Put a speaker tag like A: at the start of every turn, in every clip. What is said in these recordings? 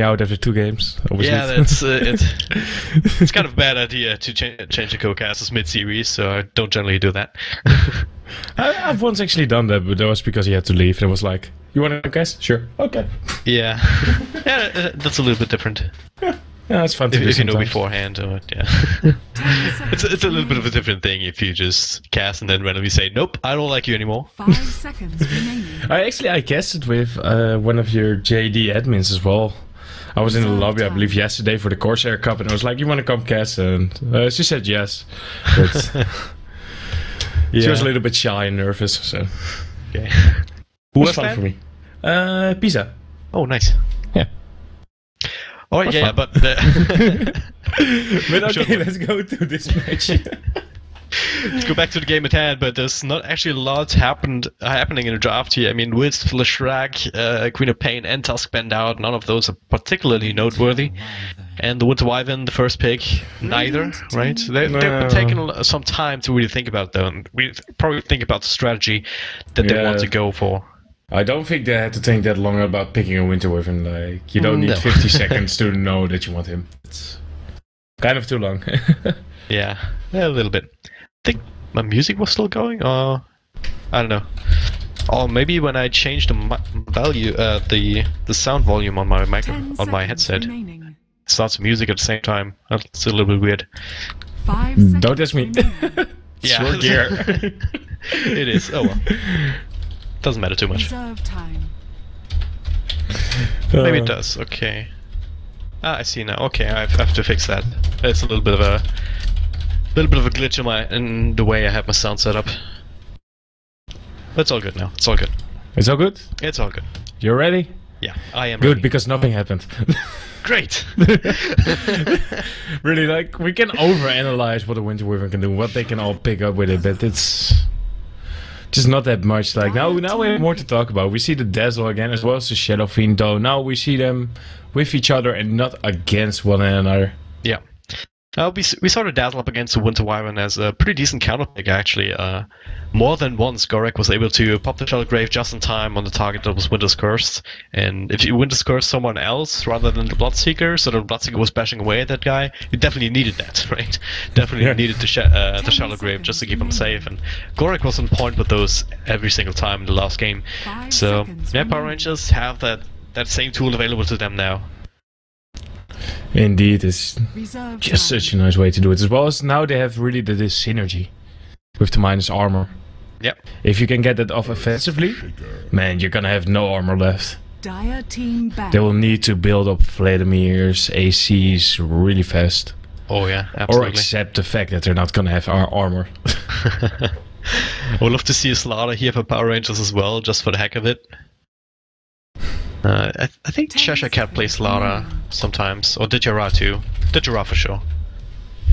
A: out after 2 games. Obviously.
B: Yeah, that's it's kind of a bad idea to change the co-casters mid-series, so I don't generally do that.
A: I've once actually done that, but that was because he had to leave. And it was like, you want to cast? Sure. Okay.
B: Yeah. Yeah, that's a little bit different.
A: Yeah, it's fun to do
B: if you know
A: sometimes.
B: beforehand. Or, yeah. it's a little bit of a different thing if you just cast and then randomly say, nope, I don't like you anymore.
C: 5 seconds remaining.
A: I casted with one of your JD admins as well. I was in the lobby, I believe, yesterday for the Corsair Cup, and I was like, you want to come cast? And she said yes. But she was a little bit shy and nervous, so...
B: Okay.
A: Who was fun for me? Pisa.
B: Oh, nice.
A: Yeah.
B: Oh, yeah,
A: fun.
B: but...
A: But okay, let's go to this match.
B: Let's go back to the game at hand, but there's not actually a lot happening in the draft here. I mean, Wisp, Leshrac, Queen of Pain, and Tusk banned out. None of those are particularly noteworthy. And the Winter Wyvern, the first pick, neither, right? They've been taking some time to really think about them. We probably think about the strategy that they want to go for.
A: I don't think they had to think that long about picking a Winter Wyvern. Like, you don't need 50 seconds to know that you want him. It's kind of too long.
B: Yeah, a little bit. I think my music was still going, or I don't know. Or maybe when I changed the value, the sound volume on my headset, it starts music at the same time. That's a little bit weird.
C: 5 seconds.
A: Don't ask me.
B: Yeah,
A: your gear.
B: It is. Oh well. Doesn't matter too much.
C: Reserve time.
B: Maybe it does. Okay. Ah, I see now. Okay, I have to fix that. It's a little bit of a glitch in the way I have my sound set up. But it's all good now. It's all good.
A: It's all good?
B: It's all good.
A: You're ready?
B: Yeah, I am
A: good,
B: ready.
A: because nothing happened.
B: Great!
A: Really, like, we can overanalyze what a Winter Wyvern can do, what they can all pick up with it, but it's just not that much. Like, now we have more to talk about. We see the Dazzle again, as well as the Shadow Fiend, though now we see them with each other and not against one another.
B: Yeah. We saw the Dazzle up against the Winter Wyvern as a pretty decent counter pick, actually. More than once, Gorek was able to pop the Shadow Grave just in time on the target that was Winter's Cursed. And if you Winter's Cursed someone else rather than the Bloodseeker, so the Bloodseeker was bashing away at that guy, you definitely needed that, right? Definitely needed the Shadow Grave just to keep him safe. And Gorek was on point with those every single time in the last game. So, yeah, PowerRangers have that same tool available to them now.
A: Indeed, it's just such a nice way to do it. As well as now they have really this synergy with the minus armor.
B: Yep.
A: If you can get that off offensively, man, you're gonna have no armor left.
C: Dire team back.
A: They will need to build up Vladimirs, ACs really fast.
B: Oh yeah, absolutely.
A: Or accept the fact that they're not gonna have our armor.
B: I would love to see a Slaughter here for PowerRangers as well, just for the heck of it. I think Cheshire Cat plays Slaughter sometimes, or Didjara too. Didjara for sure.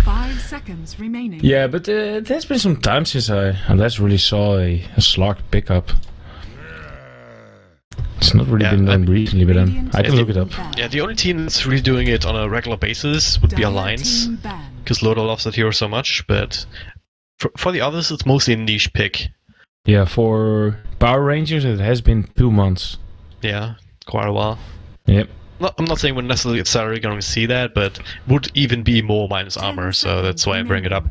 C: 5 seconds remaining.
A: Yeah, but it has been some time since I last really saw a Slark pickup. It's not really been done recently, but I can look it up.
B: Yeah, the only team that's really doing it on a regular basis would be Alliance, because Loda loves that hero so much, but for the others it's mostly a niche pick.
A: Yeah, for PowerRangers it has been 2 months.
B: Yeah, quite a while.
A: Yep.
B: I'm not saying we're necessarily going to see that, but would even be more minus armor, so that's why I bring it up.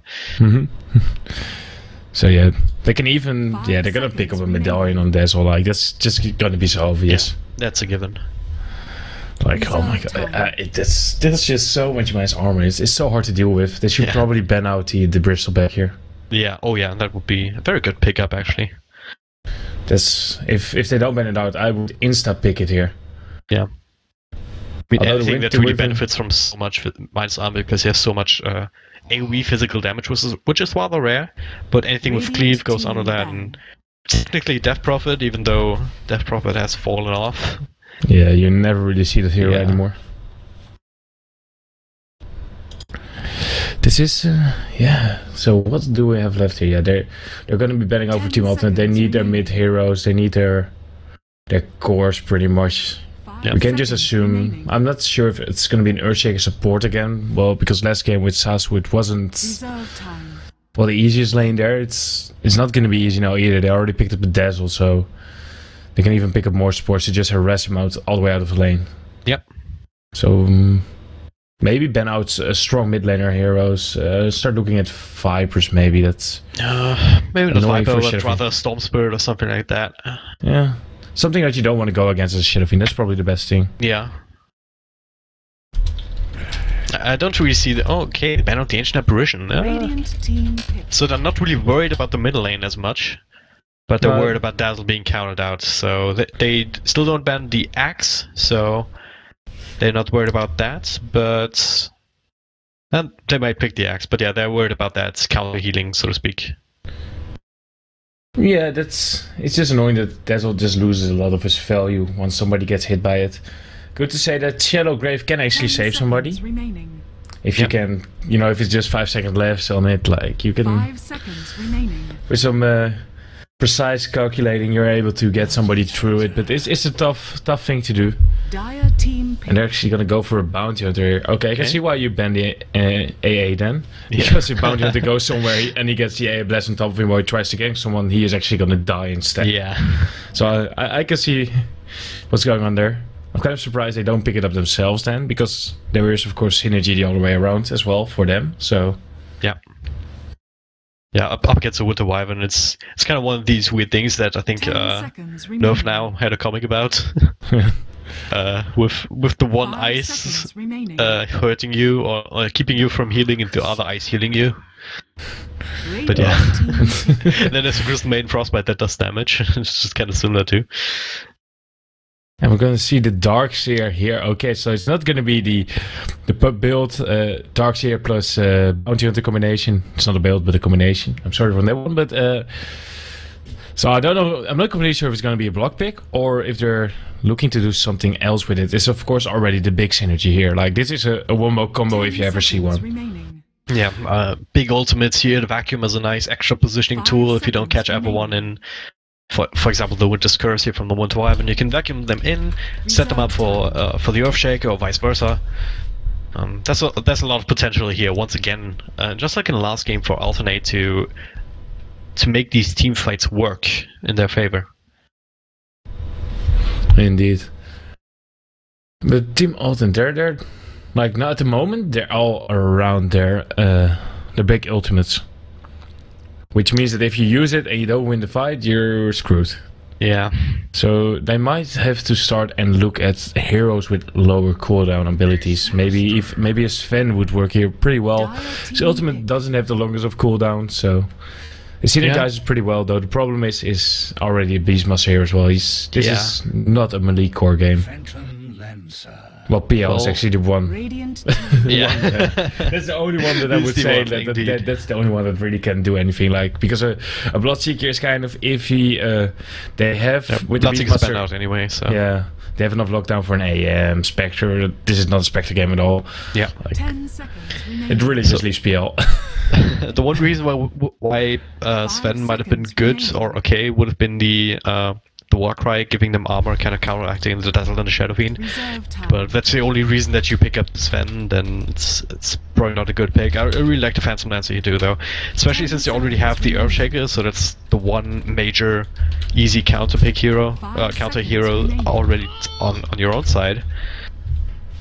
A: So yeah, they can even they're gonna pick up a medallion on Dazzle. Like that's just gonna be so obvious.
B: Yeah, that's a given.
A: Like oh my god, that's just so much minus armor. It's so hard to deal with. They should probably ban out the Bristol back here.
B: Yeah. Oh yeah, that would be a very good pickup actually.
A: That's if they don't ban it out, I would insta pick it here.
B: Yeah. I mean, anything that really benefits from so much minus armor because he has so much AoE physical damage, which is rather rare. But anything with cleave goes under that, and technically Death Prophet, even though Death Prophet has fallen off.
A: Yeah, you never really see that hero anymore. This is So what do we have left here? Yeah, they're gonna be banning over Team Alternate. They need their mid heroes. They need their cores pretty much. We can just assume. I'm not sure if it's going to be an Earthshaker support again. Well, because last game with Saswood wasn't the easiest lane there. It's not going to be easy now either. They already picked up the Dazzle, so they can even pick up more supports to just harass him out all the way out of the lane.
B: Yep.
A: So maybe ban out strong mid laner heroes. Start looking at Vipers. Maybe that's
B: maybe the
A: annoying
B: Viper,
A: for
B: but
A: Shadowfiend.
B: rather Storm Spirit or something like that.
A: Yeah, something that you don't want to go against as a Shadowfiend. That's probably the best thing.
B: Yeah. I don't really see the... Oh, okay, ban out the Ancient Apparition.
C: Radiant team pick.
B: So they're not really worried about the middle lane as much. But they're
A: No.
B: worried about Dazzle being countered out. So they still don't ban the Axe, so they're not worried about that. But... And they might pick the Axe, but yeah, they're worried about that counter healing, so to speak.
A: Yeah, it's just annoying that Dazzle just loses a lot of his value once somebody gets hit by it. Good to say that Shadow Grave can actually
C: 10
A: save somebody.
C: seconds remaining.
A: If you can, you know, if it's just 5 seconds left on it, like you can,
C: 5 seconds remaining.
A: with some precise calculating, you're able to get somebody through it. But it's a tough thing to do.
C: Dire team pick.
A: And they're actually gonna go for a bounty hunter here. Okay, I can see why you ban the AA then.
B: Yeah.
A: Because if bounty hunter goes somewhere and he gets the AA blast on top of him while he tries to gank someone, he is actually gonna die instead.
B: Yeah.
A: So I can see what's going on there. I'm kind of surprised they don't pick it up themselves then, because there is of course synergy the other way around as well for them. So
B: Yeah. Yeah, up against the Winter Wyvern, it's kind of one of these weird things that I think
C: 10 seconds remaining.
B: Nerf now had a comic about. With the one
C: 5
B: ice
C: seconds remaining.
B: hurting you or keeping you from healing and the other ice healing you.
C: Radiant
B: But yeah.
C: team pick.
B: Then there's a Crystal Main Frostbite that does damage. It's just kind of similar too.
A: and we're gonna see the Darkseer here. Okay, so it's not gonna be the pub build Darkseer plus Bounty Hunter combination. It's not a build but a combination. I'm sorry for that one, but so I don't know. I'm not completely sure if it's gonna be a block pick or if they're looking to do something else with it. It's of course already the big synergy here. Like this is a wombo combo if you
C: 10
A: ever see
C: seconds
A: one.
C: remaining.
B: Yeah, big ultimates here. The Vacuum is a nice extra positioning
C: 5
B: tool if you don't catch
C: seconds
B: everyone in. For example, the Winter's Curse here from the Winter Wyvern, you can vacuum them in, set them up for the Earthshaker or vice versa. There's a lot of potential here. Once again, just like in the last game for Alternate to make these team fights work in their favor.
A: Indeed. But Team Alternate, they're like not at the moment. They're all around their big ultimates. Which means that if you use it and you don't win the fight, you're screwed.
B: Yeah.
A: So they might have to start and look at heroes with lower cooldown abilities. Maybe a Sven would work here pretty well. His ultimate doesn't have the longest of cooldown, so the synergizes pretty well. Though the problem is already a Beastmaster here as well. This is not a melee core game. Well, PL is actually the one.
C: Radiant
B: Yeah.
A: That's the only one that I would say that's the only one that really can do anything. Like because a Bloodseeker is kind of iffy. They have with the
B: Bloodseeker's banned
A: Beastmaster
B: out anyway, so
A: yeah, they have enough lockdown for an AM Spectre. This is not a Spectre game at all.
B: yeah.
C: 10 seconds remaining.
A: It really just leaves PL.
B: The one reason why Sven might have been good or okay would have been the Warcry giving them armor, kind of counteracting the Dazzle and the Shadowfiend.
C: Reserve time.
B: But if that's the only reason that you pick up Sven, then it's probably not a good pick. I really like the Phantom Lancer you do though, especially since you already have the Earthshaker, so that's the one major easy counter hero already on your own side.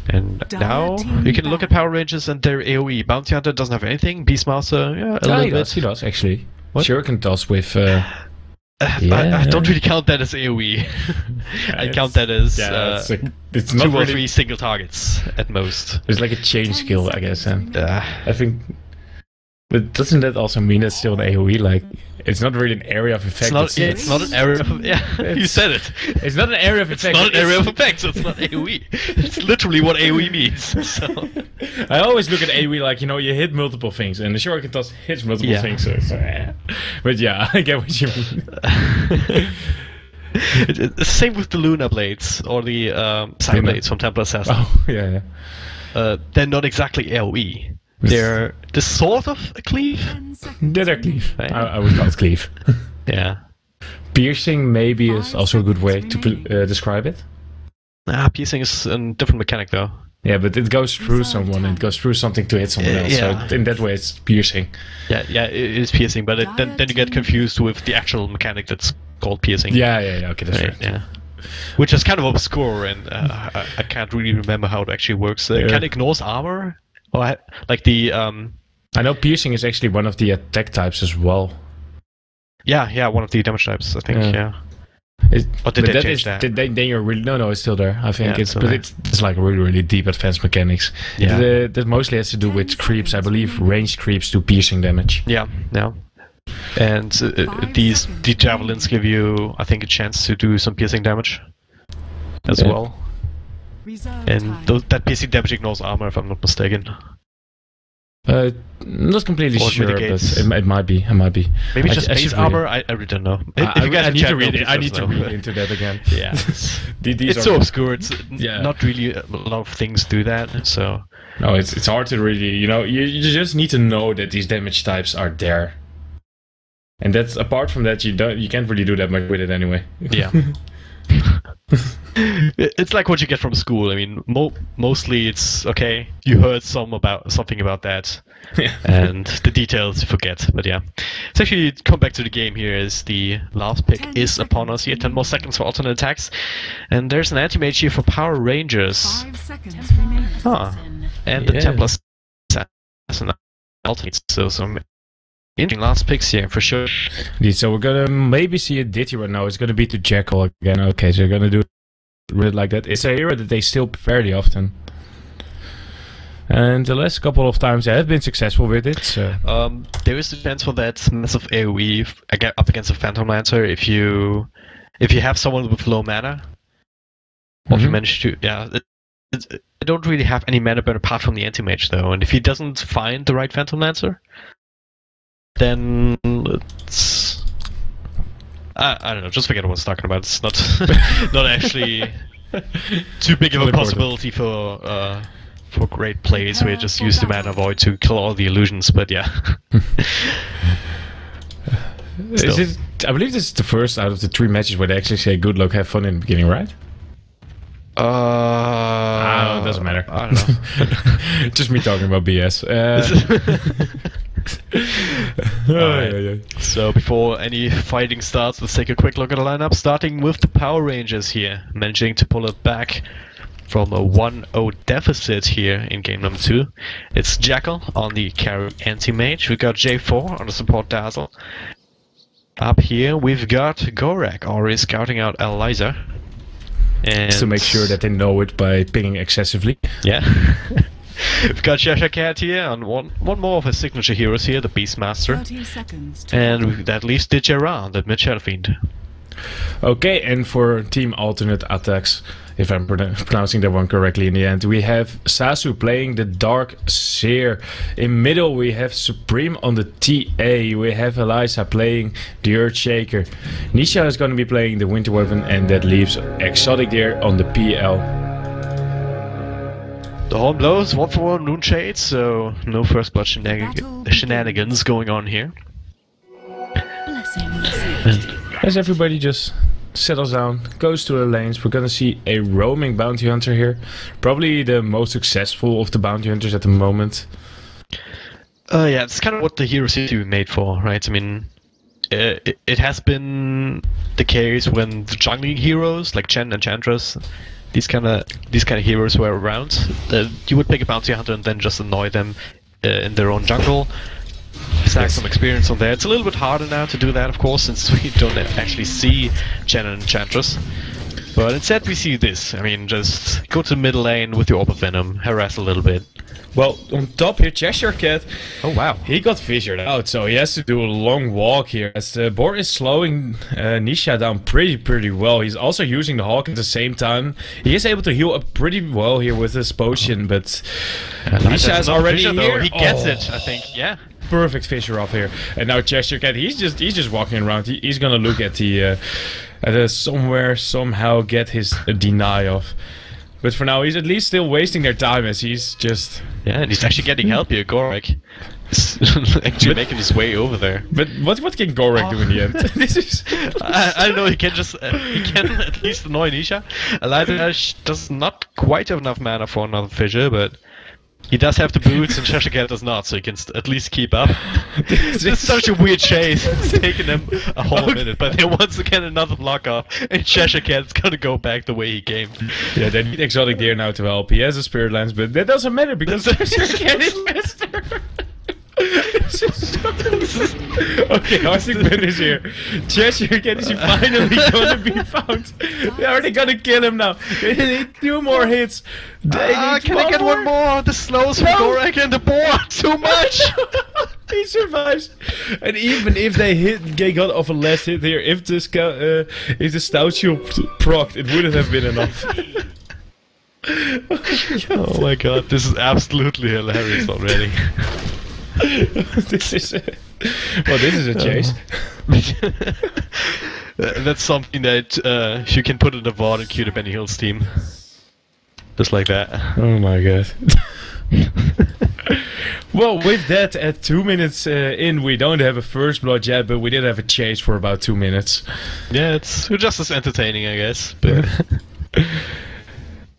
B: And now you can look at PowerRangers and their AoE. Bounty Hunter doesn't have anything. Beastmaster, yeah, a little bit.
A: He does actually.
B: What?
A: Shuriken does with.
B: I don't really count that as AoE. I count that as
A: it's not
B: 2 or
A: really,
B: 3 single targets at most.
A: It's like a chain
C: 10
A: skill, I guess. And
C: seconds
A: I think. But doesn't that also mean it's still an AoE? Like, it's not really an area of effect.
B: It's not an area of you said it.
A: It's not an area of effect.
B: It's not an area of effect, so it's not AoE. It's literally what AoE means. So.
A: I always look at AoE like, you hit multiple things, and the Shuriken does hits multiple things. So but yeah, I get what you mean.
B: It's same with the Luna Blades or the Side Blades from Templar Assassin.
A: Oh yeah.
B: They're not exactly AoE. They're sort of a cleave.
C: 10 seconds
A: They're cleave.
B: Right.
A: I would call it cleave.
B: Yeah.
A: Piercing maybe is also a good way to describe it.
B: Piercing is a different mechanic though.
A: Yeah, but it goes through someone. It goes through something to hit someone else.
B: Yeah.
A: So in that way, it's piercing.
B: Yeah, it is piercing, but then you get confused with the actual mechanic that's called piercing.
A: Yeah. Okay, that's right.
B: Yeah. which is kind of obscure, and I can't really remember how it actually works. It kind of ignores armor, or like the.
A: I know piercing is actually one of the attack types as well.
B: Yeah, one of the damage types, I think. Yeah. Or did they change that?
A: Then you're really no, it's still there. I think
B: it's
A: it's like really deep advanced mechanics.
B: Yeah.
A: That mostly has to do with creeps. I believe ranged creeps do piercing damage.
B: Yeah. And the javelins give you, I think, a chance to do some piercing damage as well.
C: Reserve
B: And
C: time.
B: that piercing damage ignores armor, if I'm not mistaken.
A: Not completely
B: Or
A: sure,
B: mitigates.
A: but it might be.
B: Maybe just
A: I
B: base
A: should read
B: armor.
A: it.
B: I really don't know.
A: I need to read
B: it.
A: it. I need to read into that again.
B: Yeah, it's so obscure. It's not really a lot of things do that. So
A: no, it's hard to really. You just need to know that these damage types are there, and that's apart from that, you can't really do that much with it anyway.
B: Yeah. It's like what you get from school. I mean, mostly it's okay. You heard something about that, and the details you forget. But yeah, it's actually come back to the game here. As the last pick is upon us here. 10 more seconds for alternate attacks, and there's an anti-mage here for PowerRangers.
C: 5 seconds remaining.
B: And the Templar Assassin alternates. So some interesting last picks here for sure.
A: Indeed, so we're gonna maybe see a Ditty right now. It's gonna be to Jackal again. Okay, so you're gonna do it like that. It's a hero that they still pick fairly often, and the last couple of times they have been successful with it. So.
B: There is a chance for that massive AoE up against a Phantom Lancer if you have someone with low mana, or if you manage to. I don't really have any mana burn apart from the anti-mage though, and if he doesn't find the right Phantom Lancer, then it's I don't know. Just forget what I was talking about. It's not not actually too big of a possibility for great plays where you just use the mana void to kill all the illusions. But yeah.
A: I believe this is the first out of the 3 matches where they actually say "good luck, have fun" in the beginning, right? It doesn't matter.
B: I don't know.
A: Just me talking about BS.
B: So before any fighting starts, let's take a quick look at the lineup, starting with the PowerRangers here, managing to pull it back from a 1-0 deficit here in game number 2. It's Jackal on the carry anti-mage, we got J4 on the support Dazzle. Up here we've got Gorak already scouting out Eliza. And
A: to make sure that they know it by pinging excessively.
B: Yeah. We've got Cheshire Cat here, and one more of his signature heroes here, the Beastmaster.
C: 30 seconds to
B: And that leaves Didgeran, the mid-Shadow Fiend.
A: Okay, and for Team Alternate Attax, if I'm pronouncing that one correctly in the end, we have Sasu playing the Dark Seer. In middle we have Supreme on the TA, we have Eliza playing the Earthshaker. Nisha is going to be playing the Winter Weapon, and that leaves Exotic there on the PL.
B: The horn blows, 1-for-1 Moonshade, so no first blood shenanigans going on here.
C: blessings.
A: As everybody just settles down, goes to the lanes, we're gonna see a roaming bounty hunter here. Probably the most successful of the bounty hunters at the moment.
B: Yeah, it's kind of what the hero seems to be made for, right? I mean, it has been the case when the jungling heroes like Chen and Chandras, these kind of heroes were around. You would pick a bounty hunter and then just annoy them in their own jungle. Stack some experience on there. It's a little bit harder now to do that, of course, since we don't actually see Chen and Enchantress. But instead we see this. I mean, just go to the middle lane with your Orb of Venom, harass a little bit.
A: Well, on top here, Cheshire Cat.
B: Oh wow.
A: He got fissured out, so he has to do a long walk here. As the board is slowing Nisha down pretty well. He's also using the Hawk at the same time. He is able to heal up pretty well here with his potion, but Nisha is already here.
B: He gets it, I think. Yeah.
A: Perfect fissure off here. And now Cheshire Cat, he's just walking around. He's gonna look at the somehow get his deny off. But for now, he's at least still wasting their time as he's just...
B: Yeah, and he's actually getting help here. Gorak is actually making his way over there.
A: But what can Gorak do in the end? This is...
B: I don't know, he can at least annoy Nisha. Eliza does not quite have enough mana for another fissure, but... He does have the boots, and Cheshire Cat does not, so he can at least keep up. This is such a weird chase. It's taken him a whole minute, but then once again another block off, and Cheshire Cat's gonna go back the way he came.
A: Yeah, they need Exotic Deer now to help. He has a Spirit Lance, but that doesn't matter because Cheshire Cat is faster. Okay, Harstic Ben is here. Cheshire Cat is finally gonna be found. Are they gonna kill him now? They need 2 more hits.
B: Can I get one more? The slows from Gorak and the board too much.
A: He survives. And even if they got off a last hit here, if the Stout Shield procced, it wouldn't have been enough.
B: Oh my god, this is absolutely hilarious already.
A: This is a chase.
B: That's something that you can put in the VOD and queue the Benny Hills team. Just like that.
A: Oh my god. Well, with that, at 2 minutes in, we don't have a first blood yet, but we did have a chase for about 2 minutes.
B: Yeah, it's just as entertaining, I guess. But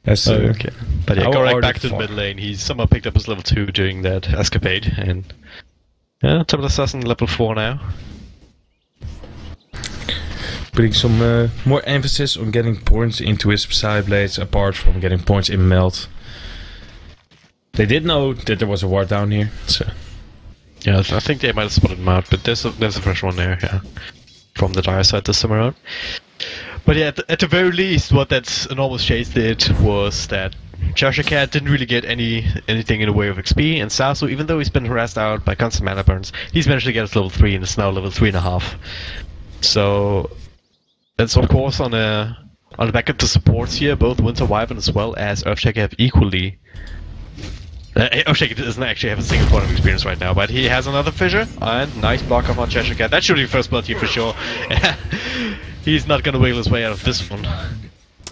A: that's
B: okay. But yeah, Gorak back to the mid lane. He somehow picked up his level 2 during that escapade, and yeah, Temple Assassin level 4 now.
A: Putting some more emphasis on getting points into his Psyblades, apart from getting points in Melt. They did know that there was a ward down here, so
B: yeah, I think they might have spotted him out, but there's a fresh one there, yeah, from the dire side this time around. But yeah, at the very least, what that enormous chase did was that Cheshire Cat didn't really get anything in the way of XP, and Sasu, even though he's been harassed out by constant mana burns, he's managed to get his level 3 and is now level 3.5. So that's of course on the back of the supports here, both Winter Wyvern as well as Earthshaker have equally. Earthshaker doesn't actually have a single point of experience right now, but he has another fissure, and nice block off on Cheshire Cat. That should be first blood here for sure. He's not gonna wiggle his way out of this one.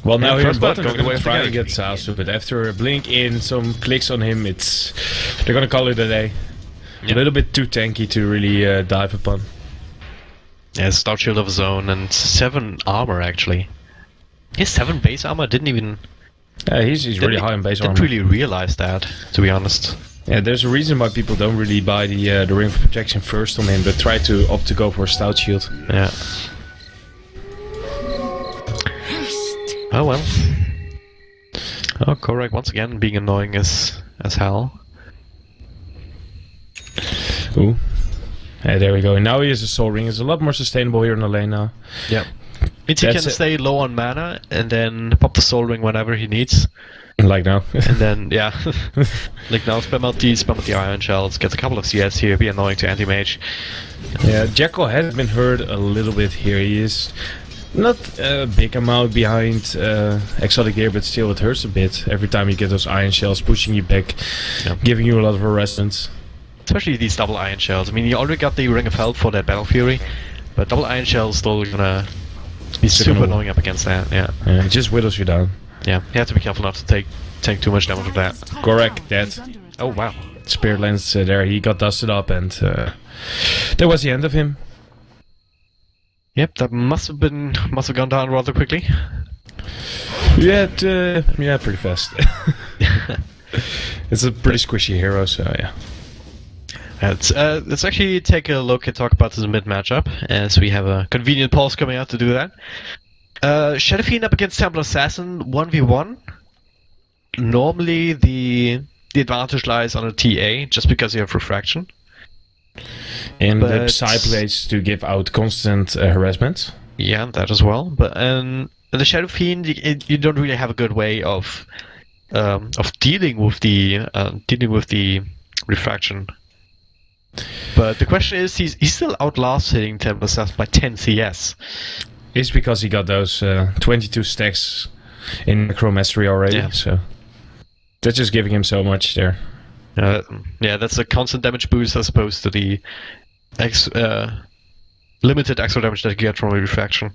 A: Well, now
B: yeah,
A: here's
B: first blood
A: Button
B: going away
A: to try to get Sasu, but after a blink in, some clicks on him, they're gonna call it a day.
B: Yeah.
A: A little bit too tanky to really dive upon.
B: Yeah, Stout Shield of his own and 7 armor actually. He has 7 base armor. Didn't even.
A: He's really high on base armor.
B: Didn't really realize that, to be honest.
A: Yeah, there's a reason why people don't really buy the ring of protection first on him, but try to opt to go for a Stout Shield.
B: Yeah. Oh well. Oh, Gorak once again being annoying as hell.
A: Ooh. Yeah, there we go. And now he has a Soul Ring. It's a lot more sustainable here in the lane now.
B: Yep. Means he can stay low on mana and then pop the Soul Ring whenever he needs.
A: Like now.
B: And then, yeah. Like now, spam out the Iron Shells, gets a couple of CS here, be annoying to anti-mage.
A: Yeah, Jekyll has been hurt a little bit here. He is not a big amount behind Exotic Gear, but still it hurts a bit. Every time you get those Iron Shells pushing you back, giving you a lot of harassment.
B: Especially these double Iron Shells. I mean, you already got the Ring of Health for that Battle Fury, but double Iron Shells still gonna be super annoying up against that, yeah.
A: Yeah, it just whittles you down.
B: Yeah, you have to be careful not to take too much damage with that.
A: Correct, dead.
B: Oh wow.
A: Spirit Lance there, he got dusted up, and that was the end of him.
B: Yep, that must have gone down rather quickly.
A: Yeah, pretty fast. It's a pretty squishy hero, so yeah.
B: Let's actually take a look and talk about the mid matchup, as we have a convenient pause coming out to do that. Shadow Fiend up against Temple Assassin 1v1. Normally the advantage lies on a TA, just because you have refraction.
A: And the Psyblades to give out constant harassment.
B: Yeah, that as well. But the Shadow Fiend, you don't really have a good way of dealing with the refraction. But the question is, he's still outlasting Temple Assassin by 10 CS.
A: It's because he got those 22 stacks in Necro Mastery already, so that's just giving him so much there.
B: Yeah, that's a constant damage boost as opposed to the limited extra damage that you get from a refraction.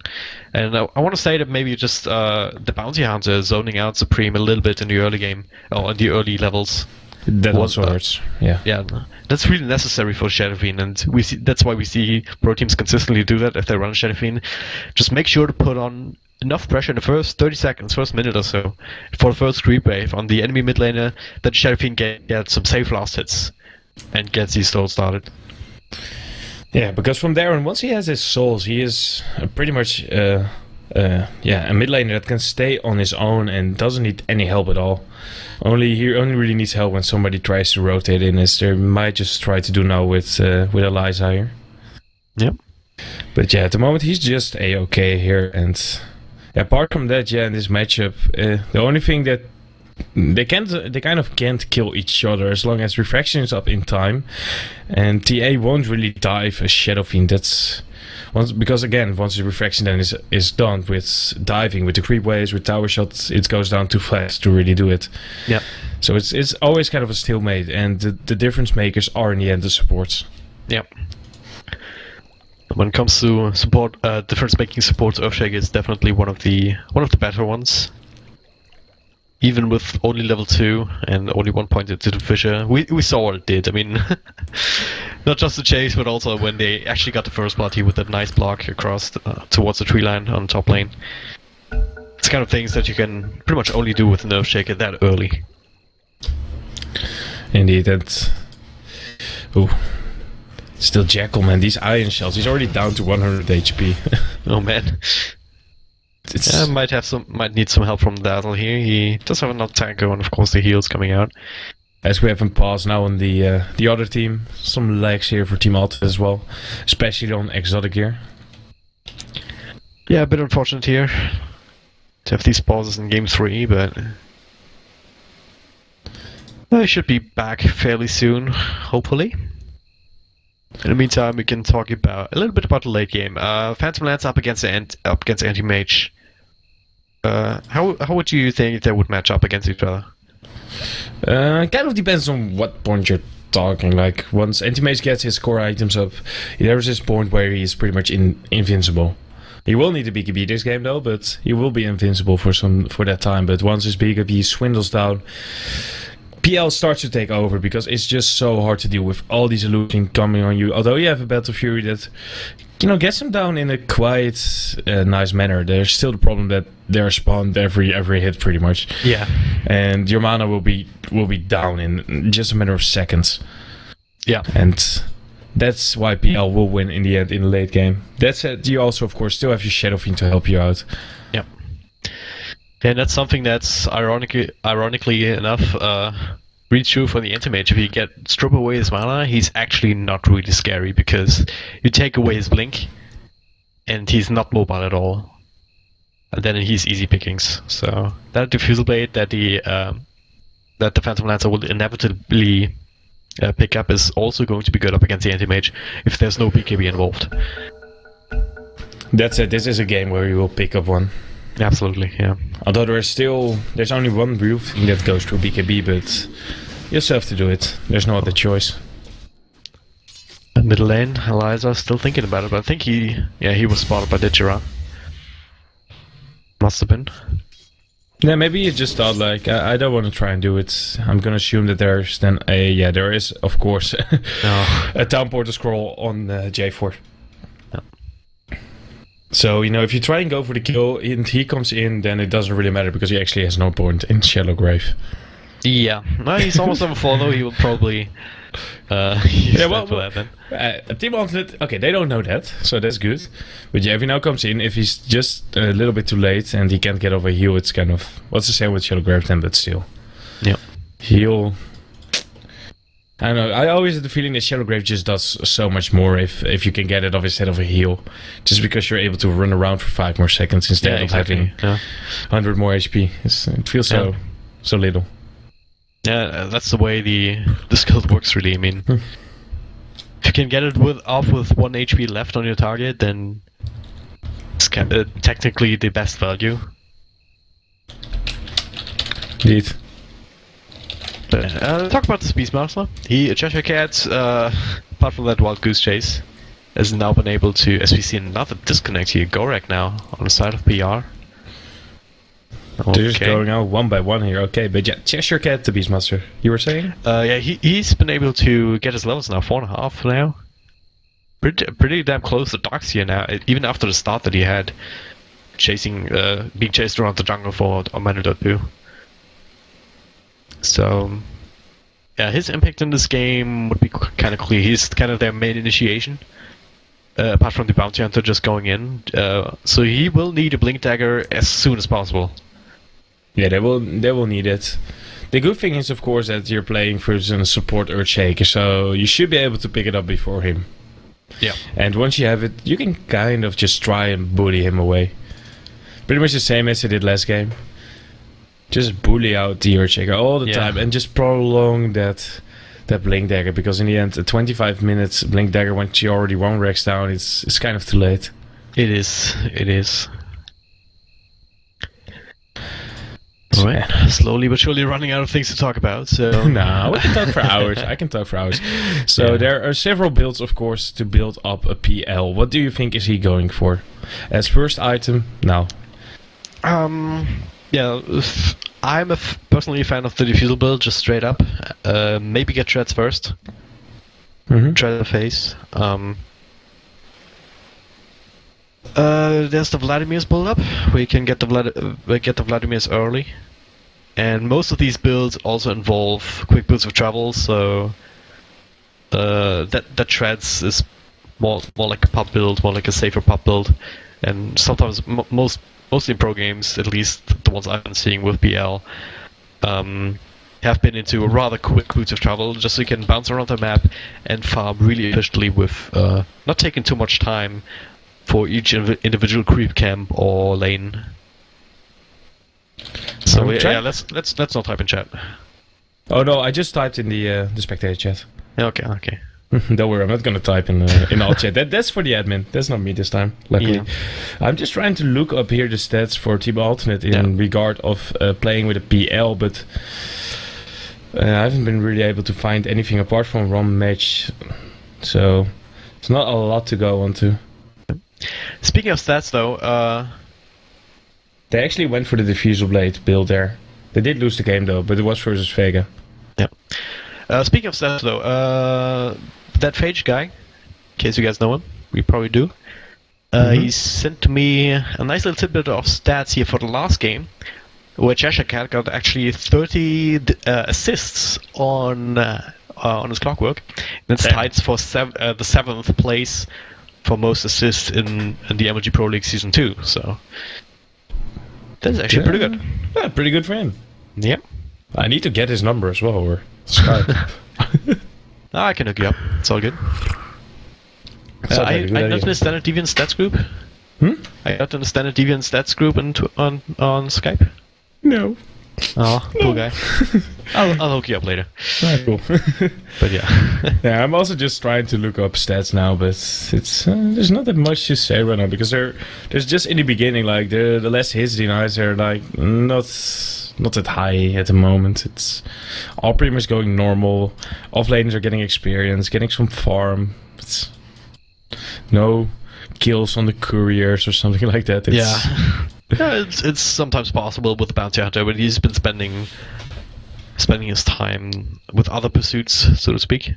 B: And I want to say that maybe just the Bounty Hunter zoning out Supreme a little bit in the early game, or in the early levels.
A: That also hurts. Yeah,
B: that's really necessary for Shadow Fiend, and that's why we see pro teams consistently do that if they run Shadow Fiend. Just make sure to put on enough pressure in the first 30 seconds, first minute or so, for the first creep wave on the enemy mid laner that Sheriffin gets some safe last hits and gets these stalls started.
A: Yeah, because from there on, once he has his souls, he is pretty much a mid laner that can stay on his own and doesn't need any help at all. He only really needs help when somebody tries to rotate in, as they might just try to do now with Eliza here.
B: Yep.
A: But yeah, at the moment he's just A-okay here, and apart from that, in this matchup, the only thing that they kind of can't kill each other as long as Refraction is up in time, and TA won't really dive a Shadow Fiend. Because again, once the Refraction then is done with diving, with the creep waves, with tower shots, it goes down too fast to really do it.
B: Yeah.
A: So it's always kind of a stalemate, and the difference makers are in the end the supports.
B: Yep. When it comes to support, difference-making supports, Earthshake is definitely one of the better ones. Even with only level 2 and only 1 point into the fissure, we saw what it did. I mean, not just the chase, but also when they actually got the first party with that nice block across towards the tree line on top lane. It's kind of things that you can pretty much only do with an Earthshake that early.
A: Indeed, that's... Ooh. Still Jackal, man, these iron shells, he's already down to 100 HP.
B: Oh man. Might need some help from Dazzle here. He does have another tanker and of course the heals coming out.
A: As we have him pause now on the other team, some lags here for Team Alt as well, especially on exotic gear.
B: Yeah, a bit unfortunate here to have these pauses in game 3, but I should be back fairly soon, hopefully. In the meantime, we can talk a little bit about the late game. Phantom Lance up against Anti-Mage. How would you think they would match up against each other?
A: Kind of depends on what point you're talking. Like, once Anti-Mage gets his core items up, there's this point where he is pretty much invincible. He will need a BKB this game though, but he will be invincible for that time. But once his BKB swindles down, PL starts to take over, because it's just so hard to deal with all these illusions coming on you. Although you have a Battle Fury that, gets them down in a quite nice manner. There's still the problem that they're spawned every hit pretty much.
B: Yeah. And
A: your mana will be down in just a matter of seconds.
B: Yeah.
A: And that's why PL will win in the end in the late game. That said, you also of course still have your Shadow Fiend to help you out.
B: Yep. And that's something that's ironically enough really true for the Anti-Mage. If you strip away his mana, he's actually not really scary, because you take away his blink and he's not mobile at all. And then he's easy pickings. So that Diffusal Blade that the Phantom Lancer will inevitably pick up is also going to be good up against the Anti-Mage if there's no BKB involved.
A: That's it. This is a game where you will pick up one.
B: Absolutely, yeah.
A: Although there's only one real thing that goes through BKB, but you still have to do it. There's no other choice.
B: Middle lane, Eliza still thinking about it, but I think he was spotted by Digera. Must have been.
A: Yeah, maybe he just thought like, I don't want to try and do it. I'm gonna assume that there's then there is of course a town portal scroll on J4. So, if you try and go for the kill and he comes in, then it doesn't really matter, because he actually has no point in Shallow Grave.
B: Yeah, no, he's almost level 4 though. He will probably use that for that then.
A: Team Alternate, okay, they don't know that, so that's good. But yeah, if he now comes in, if he's just a little bit too late and he can't get over a heal, it's kind of, what's the same with Shallow Grave then, but still.
B: Yeah.
A: Heal. I don't know, I always have the feeling that Shadow Grave just does so much more if you can get it off instead of a heal. Just because you're able to run around for 5 more seconds instead of having 100 more HP. It feels so little.
B: Yeah, that's the way the skill works really. I mean, if you can get it off with 1 HP left on your target, then it's technically the best value.
A: Indeed.
B: Talk about the Beastmaster. Cheshire Cat, apart from that Wild Goose Chase, has now been able to, as we see another disconnect here, Gorak now on the side of PR.
A: Okay. They're just going out one by one here, okay, but yeah, Cheshire Cat, the Beastmaster, you were saying?
B: Yeah, he's been able to get his levels now, 4.5 now. Pretty damn close to Darkseer now, even after the start that he had. being chased around the jungle for a minute or two. So, yeah, his impact in this game would be kind of clear. He's kind of their main initiation, apart from the bounty hunter just going in. So he will need a blink dagger as soon as possible.
A: Yeah, they will need it. The good thing is, of course, that you're playing versus a support Earthshaker, so you should be able to pick it up before him.
B: Yeah.
A: And once you have it, you can kind of just try and bully him away. Pretty much the same as I did last game. Just bully out the Earthshaker all the time and just prolong that blink dagger, because in the end, a 25 minutes blink dagger once you already one Rex down, it's kind of too late.
B: It is. Right. Slowly but surely running out of things to talk about, so...
A: No, we can talk for hours. I can talk for hours. So there are several builds, of course, to build up a PL. What do you think is he going for? As first item, now.
B: Yeah, I'm personally a fan of the defusal build, just straight up. Maybe get Treads first. Try the face. There's the Vladimir's build up, where you can get the Vladimir's early. And most of these builds also involve quick boots of travel, so that Treads is more like a pop build, more like a safer pop build. And sometimes, mostly in pro games, at least the ones I've been seeing with BL, have been into a rather quick boots of travel, just so you can bounce around the map and farm really efficiently with not taking too much time for each individual creep camp or lane. So yeah, let's not type in chat.
A: Oh no, I just typed in the spectator chat.
B: Okay.
A: Don't worry, I'm not gonna type in all chat. That's for the admin. That's not me this time, luckily. Yeah. I'm just trying to look up here the stats for Team Alternate in regard of playing with a PL, but I haven't been really able to find anything apart from one match, so it's not a lot to go on to.
B: Speaking of stats, though,
A: they actually went for the diffusal blade build there. They did lose the game though, but it was versus Vega.
B: Yeah. Speaking of stats, though, that Phage guy, in case you guys know him, we probably do. He sent to me a nice little tidbit of stats here for the last game, where Cheshire Cat got actually 30 assists on his clockwork. And it's tied for the 7th place for most assists in the MLG Pro League Season 2, so that's actually pretty good.
A: Yeah, pretty good for him.
B: Yeah.
A: I need to get his number as well, or Skype.
B: I can hook you up. It's all good. I got in the Standard Deviant Stats group. I got in the Standard Deviant Stats group on Skype.
A: No.
B: Oh, cool guy. I'll hook you up later.
A: Cool.
B: But yeah.
A: Yeah, I'm also just trying to look up stats now, but it's there's not that much to say right now, because there's just in the beginning, like the less hits denies are like not that high at the moment. It's all pretty much going normal. Offlaners are getting experience, getting some farm. It's no kills on the couriers or something like that.
B: It's sometimes possible with the bounty hunter, but he's been spending his time with other pursuits, so to speak.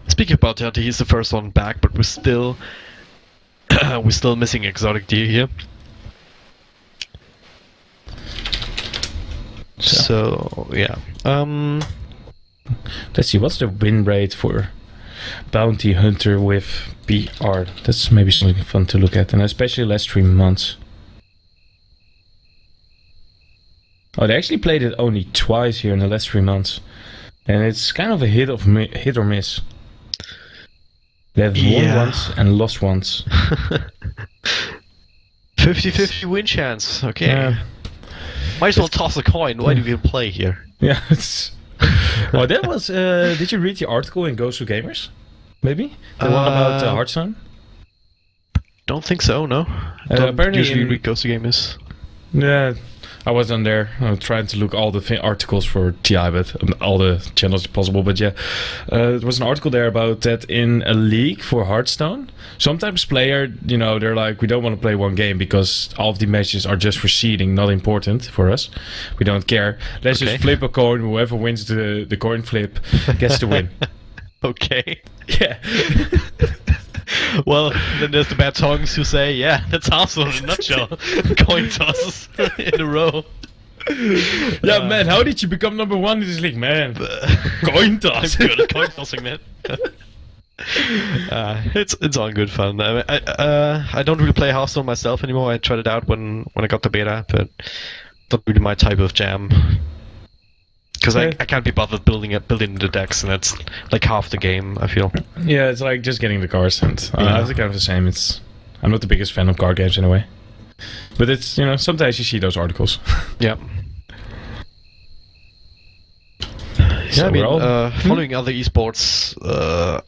B: Speaking of bounty hunter, he's the first one back, but we're still missing exotic deer here. So yeah.
A: Let's see, what's the win rate for bounty hunter with BR? That's maybe something fun to look at, and especially last 3 months. Oh, they actually played it only twice here in the last 3 months, and it's kind of a hit or miss. They have won once and lost once.
B: 50-50 win chance. Okay. Yeah. Might as well toss a coin. Why do we even play here?
A: Yeah. Well, that was. Did you read the article in Ghost of Gamers? Maybe the one about Hearthstone.
B: Don't think so. No. Don't
A: apparently
B: usually read Ghost of Gamers.
A: Yeah. I was on there trying to look all the articles for TI, but all the channels possible. But yeah, there was an article there about that in a league for Hearthstone. Sometimes player, they're like, we don't want to play one game because all of the matches are just for seeding, not important for us. We don't care. Let's just flip a coin. Whoever wins the coin flip gets the win.
B: Okay.
A: Yeah.
B: Well, then there's the bad tongues who say, yeah, that's Arsenal in a nutshell. Coin tosses in a row.
A: Yeah, man, how did you become number 1 in this league, man? Coin toss.
B: I'm good at coin tossing, man. It's all good fun. I don't really play Hearthstone myself anymore. I tried it out when I got the beta, but not really my type of jam. Because I can't be bothered building the decks, and that's like half the game, I feel.
A: Yeah, it's like just getting the cards, and it's kind of the same. I'm not the biggest fan of card games anyway. But it's, you know, sometimes you see those articles.
B: Yeah.
A: So
B: I mean, following other esports,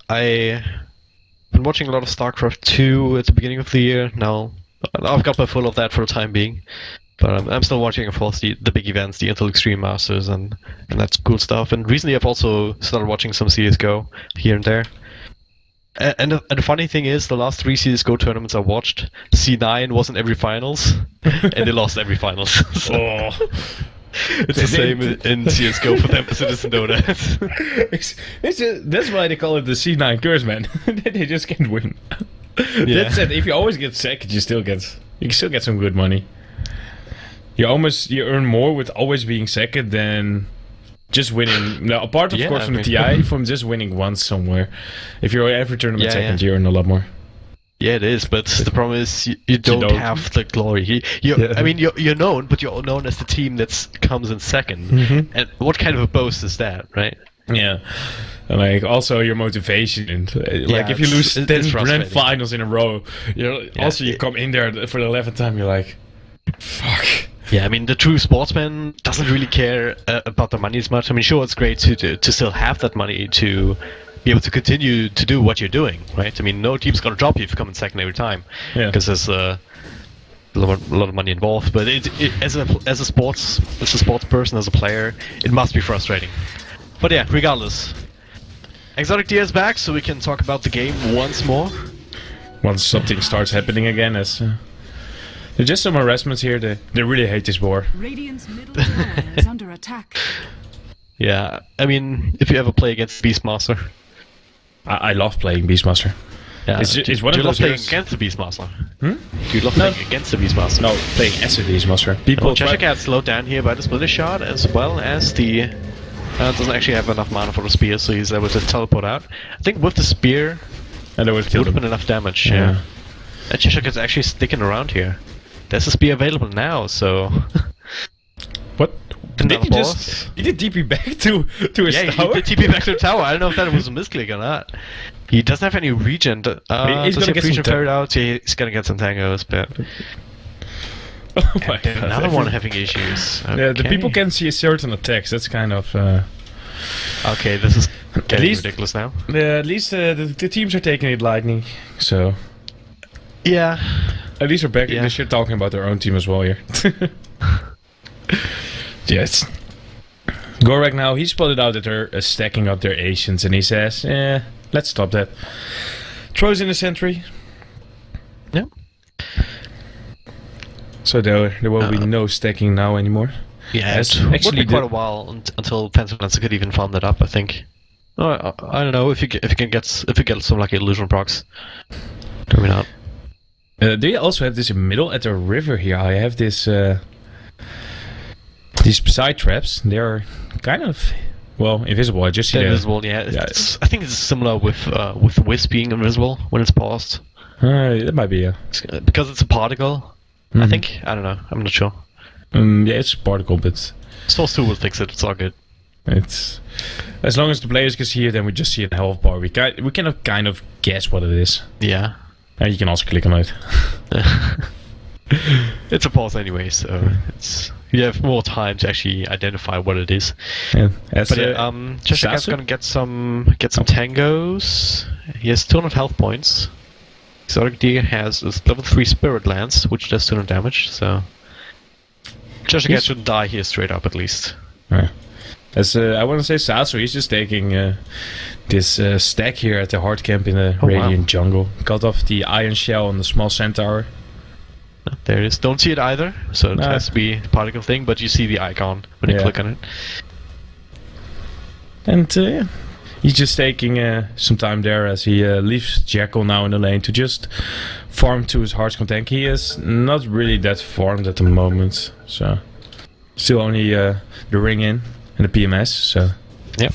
B: I've been watching a lot of StarCraft 2 at the beginning of the year. Now, I've got my full of that for the time being. But I'm still watching, of course, the big events, the Intel Extreme Masters, and that's cool stuff. And recently I've also started watching some CSGO here and there. And the funny thing is, the last 3 CSGO tournaments I watched, C9 was in every finals, and they lost every finals. So it's the same in CSGO for them as it is in Dota.
A: That's why they call it the C9 curse, man. They just can't win.
B: Yeah.
A: That's it. If you always get second, you can still get some good money. You earn more with always being second than just winning. Now, apart of course from the TI, from just winning once somewhere. If you're every tournament second, you earn a lot more.
B: Yeah, it is, but the problem is you don't have the glory. I mean, you're known, but you're known as the team that comes in second. Mm-hmm. And what kind of a boast is that, right?
A: Yeah. And like also your motivation, and like if you lose 10 grand finals in a row, also you come in there for the 11th time, you're like, fuck.
B: Yeah, I mean, the true sportsman doesn't really care about the money as much. I mean, sure, it's great to still have that money to be able to continue to do what you're doing, right? I mean, no team's gonna drop you if you come in second every time, because there's a lot of money involved. But as a sports person, as a player, it must be frustrating. But yeah, regardless, Exotic Deer is back, so we can talk about the game once more.
A: Once something starts happening again, as. There's just some harassments here. They really hate this war.
C: Radiant's middle tower is under attack.
B: Yeah, I mean, if you ever play against Beastmaster.
A: I love playing Beastmaster.
B: Yeah.
A: It's one of those
B: playing against the Beastmaster?
A: Hmm?
B: Do you love playing against the Beastmaster?
A: No, playing as a Beastmaster. People
B: Cheshire gets slowed down here by the splitter shot, as well as the... doesn't actually have enough mana for the spear, so he's able to teleport out. I think with the spear,
A: and it would have
B: been enough damage, yeah. And Cheshire is actually sticking around here. There's a spear available now, so...
A: What? Did he TP back to his tower?
B: Yeah, he did TP back to the tower. I don't know if that was a misclick or not. He doesn't have any regen.
A: He's gonna get some
B: ferried out. He's gonna get some tangos, but...
A: Oh my god.
B: Another one having issues. Okay.
A: Yeah, the people can see a certain attacks. That's kind of...
B: Okay, this is getting ridiculous now.
A: Yeah, at least the teams are taking it lightning, so...
B: Yeah.
A: At least we're back in this shit talking about their own team as well here. Yes. Gorak now, he spotted out that they're stacking up their Asians, and he says, let's stop that. Throws in a sentry.
B: Yep.
A: So there will be no stacking now anymore.
B: Yeah, it would be quite a while until Pentalancer could even farm that up, I think. I don't know, if you get some like illusion procs. Maybe not.
A: They also have this in middle at the river here. I have this these side traps. They're kind of invisible. I just see
B: invisible. Yeah, I think it's similar with Wisp being invisible when it's paused.
A: That might be
B: because it's a particle. I think. I don't know. I'm not sure.
A: Yeah, it's a particle, but
B: Source 2 will fix it. It's all good.
A: It's as long as the players can see it, then we just see a health bar. We can kind of guess what it is.
B: Yeah.
A: And you can also click on it.
B: It's a pause anyway, so you have more time to actually identify what it is.
A: Yeah.
B: Jessica's gonna get some tangos. He has 200 health points. Exotic Deer has a level 3 Spirit Lance, which does 200 damage. So Jessica shouldn't die here straight up, at least.
A: Yeah. As I want to say, Sasu, he's just taking this stack here at the hard camp in the Radiant jungle. Got off the iron shell on the small centaur.
B: There it is. Don't see it either, so it has to be a particle thing, but you see the icon when you click on it.
A: And He's just taking some time there as he leaves Jackal now in the lane to just farm to his heart's content. He is not really that farmed at the moment, so still only the ring in and the PMS. So
B: yep.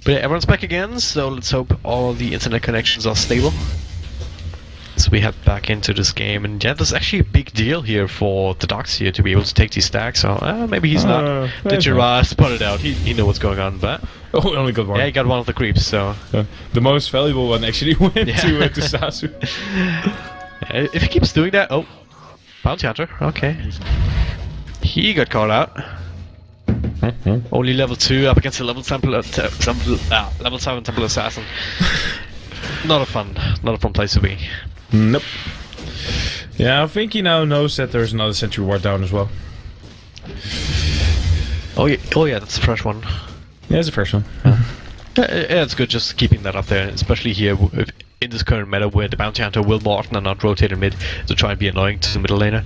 B: But yeah, everyone's back again, so let's hope all the internet connections are stable. So we head back into this game, and yeah, there's actually a big deal here for the Dogs here to be able to take these stacks. So maybe he's not. The Giraffe spotted out. He knew what's going on, but
A: oh, we only got one.
B: Yeah, he got one of the creeps. So
A: the most valuable one actually went to Sasu.
B: If he keeps doing that, oh, Bounty Hunter. Okay, he got called out. Only level 2 up against a level 7 Temple Assassin. Not a fun place to be.
A: Nope. Yeah, I think he now knows that there's another Sentry Ward down as well.
B: Oh yeah, that's a fresh one.
A: Yeah, it's a fresh one.
B: Yeah, it's good just keeping that up there, especially here in this current meta where the Bounty Hunter will more often than not rotate in mid to try and be annoying to the middle laner.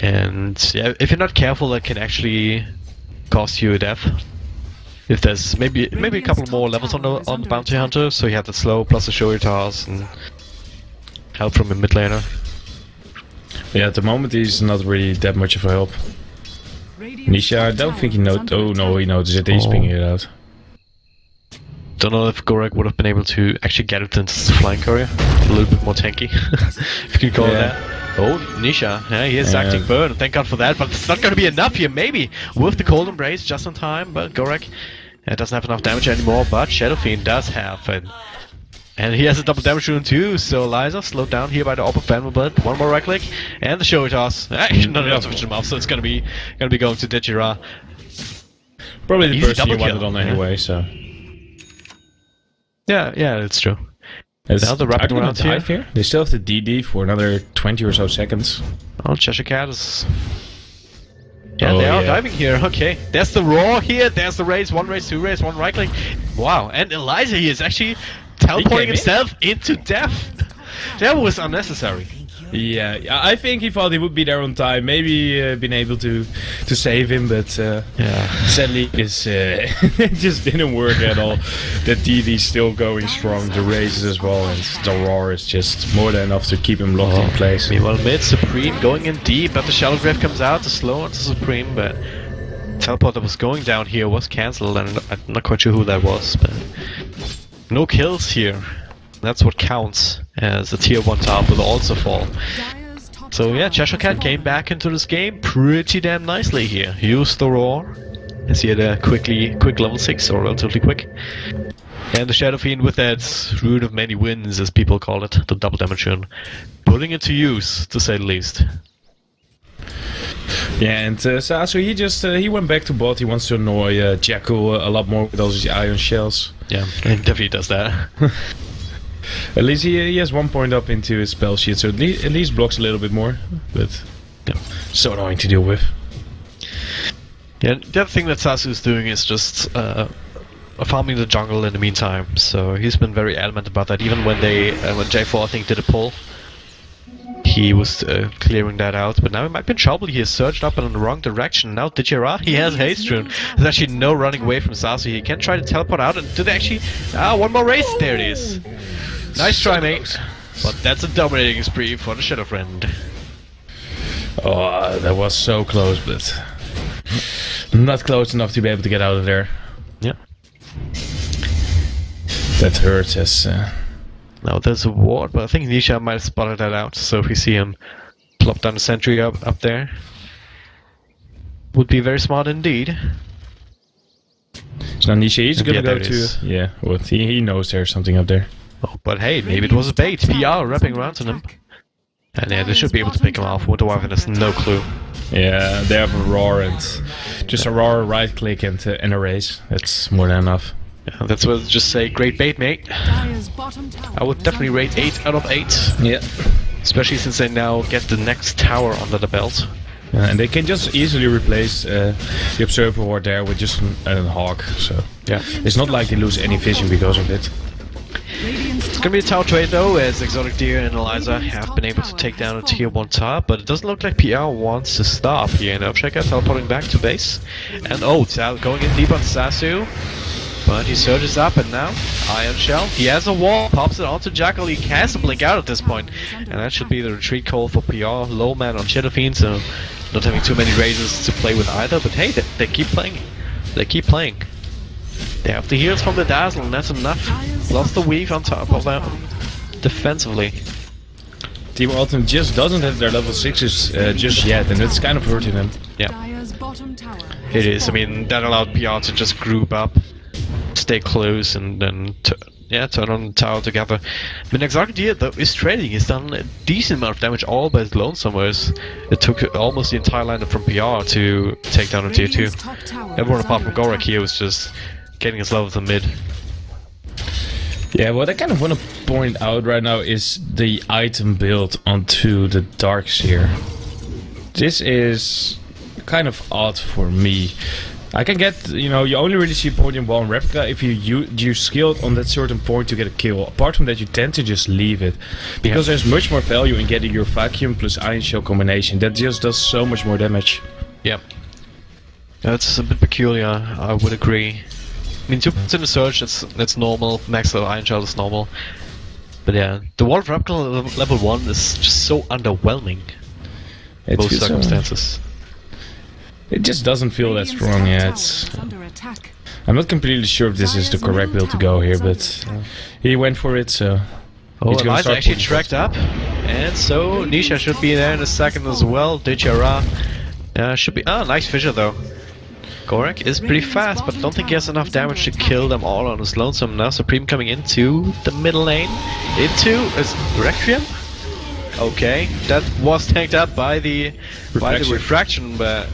B: And yeah, if you're not careful, that can actually cost you a death. If there's maybe a couple more levels on the Bounty Hunter, so you have the slow plus the showy toss and help from a mid laner.
A: Yeah, at the moment he's not really that much of a help. Nisha, I don't think he noticed. Oh no, he noticed it. He's pinging it out.
B: Don't know if Gorek would have been able to actually get it into the flying courier. A little bit more tanky, if you can call it that. Oh, Nisha, yeah, he is acting burn. Thank God for that, but it's not going to be enough here. Maybe with the cold embrace just in time, but Gorek doesn't have enough damage anymore. But Shadow Fiend does have it. And he has a double damage rune too, so Liza slowed down here by the AWP of Vanderbilt. One more right click, and the showy toss. Actually, not enough to finish him off, so it's gonna be going to Dejira.
A: Probably the person you wanted on anyway, so.
B: Yeah, it's true. Now they're wrapping around here.
A: They still have the DD for another 20 or so seconds.
B: Oh, Cheshire Cat is... Yeah, they are diving here. Okay, there's the roar here. There's the raise. One raise, two raise, one right click. Wow, and Eliza here is actually teleporting himself into death. That was unnecessary.
A: Yeah, I think he thought he would be there on time. Maybe been able to save him, but sadly it just didn't work at all. The DD's still going strong, the raises as well, and the roar is just more than enough to keep him locked in place.
B: Meanwhile, mid Supreme going in deep, but the Shallow Grave comes out to slow onto Supreme, but teleport that was going down here was cancelled, and I'm not quite sure who that was, but no kills here. That's what counts as a tier 1 top will also fall. So yeah, Cheshire Cat came back into this game pretty damn nicely here. Used the roar, as he had a quick level 6, or relatively quick. And the Shadow Fiend with that rune of many wins, as people call it, the double damage rune, putting it to use, to say the least.
A: Yeah, and Sasu, he went back to bot. He wants to annoy Jackal a lot more with all his iron shells.
B: Yeah, he definitely does that.
A: At least he has 1 point up into his spell sheet, so at least blocks a little bit more, but so annoying to deal with.
B: Yeah, the other thing that Sasu is doing is just farming the jungle in the meantime, so he's been very adamant about that. Even when J4 I think did a pull, he was clearing that out, but now he might be in trouble. He has surged up in the wrong direction. Now Dejira, he has haste rune. There's actually no running away from Sasu. He can try to teleport out, and do they actually... one more race! There it is! Nice try, mate. But that's a dominating spree for the Shadow Friend.
A: Oh, that was so close, but not close enough to be able to get out of there.
B: Yeah.
A: That hurts as...
B: Now there's a ward, but I think Nisha might have spotted that out, so if we see him plop down the sentry up there, would be very smart indeed.
A: So now Nisha, he's gonna go to... Yeah, well, he knows there's something up there.
B: Oh, but hey, maybe it was a bait. PR wrapping around on him. And yeah, they should be able to pick him off. Winter Wyvern has no clue.
A: Yeah, they have a roar and just a roar, right click and a raise. That's more than enough.
B: Yeah, that's what I just say. Great bait, mate. I would definitely rate 8 out of 8.
A: Yeah.
B: Especially since they now get the next tower under the belt.
A: And they can just easily replace the Observer Ward there with just a Hawk. So yeah, it's not like they lose any vision because of it.
B: It's gonna be a tower trade though, as Exotic Deer and Eliza have been able to take down a tier 1 top, but it doesn't look like PR wants to stop here. Now Checker teleporting back to base, and oh, going in deep on Sasu. But he surges up and now Iron Shell. He has a wall, pops it onto Jackal. He has to blink out at this point. And that should be the retreat call for PR. Low man on Shadowfiend, so not having too many razors to play with either. But hey, they keep playing. They keep playing. They have the heals from the Dazzle and that's enough. Plus the weave on top of that defensively.
A: Team Alternate just doesn't have their level 6s just yet, and it's kind of hurting them.
B: Yeah, it is. I mean, that allowed PR to just group up, stay close, and then turn on the tower together. The Exarchia though is trading. He's done a decent amount of damage all by his lonesome, whereas it took almost the entire lineup from PR to take down a tier 2. Everyone apart from Gorak here was just getting his levels in mid.
A: Yeah, what I kind of want to point out right now is the item build onto the Darkseer. This is kind of odd for me. I can get, you know, you only really see a point in one replica if you skilled on that certain point to get a kill. Apart from that, you tend to just leave it. Because there's much more value in getting your Vacuum plus Iron Shell combination. That just does so much more damage.
B: Yep. That's a bit peculiar, I would agree. I mean, 2 points in the Surge, that's normal. Max level Iron Shell is normal. But yeah, the Wall of Replica level 1 is just so underwhelming in both circumstances.
A: It just doesn't feel that strong yet. I'm not completely sure if this is the correct build to go here, but he went for it, so...
B: Oh, Eliza actually tracked up, and so Nisha should be there in a second as well. Dichara should be... Ah, nice fissure though. Gorak is pretty fast, but I don't think he has enough damage to kill them all on his lonesome. Now Supreme coming into the middle lane. Into is Requiem? Okay, that was tanked up by the refraction, but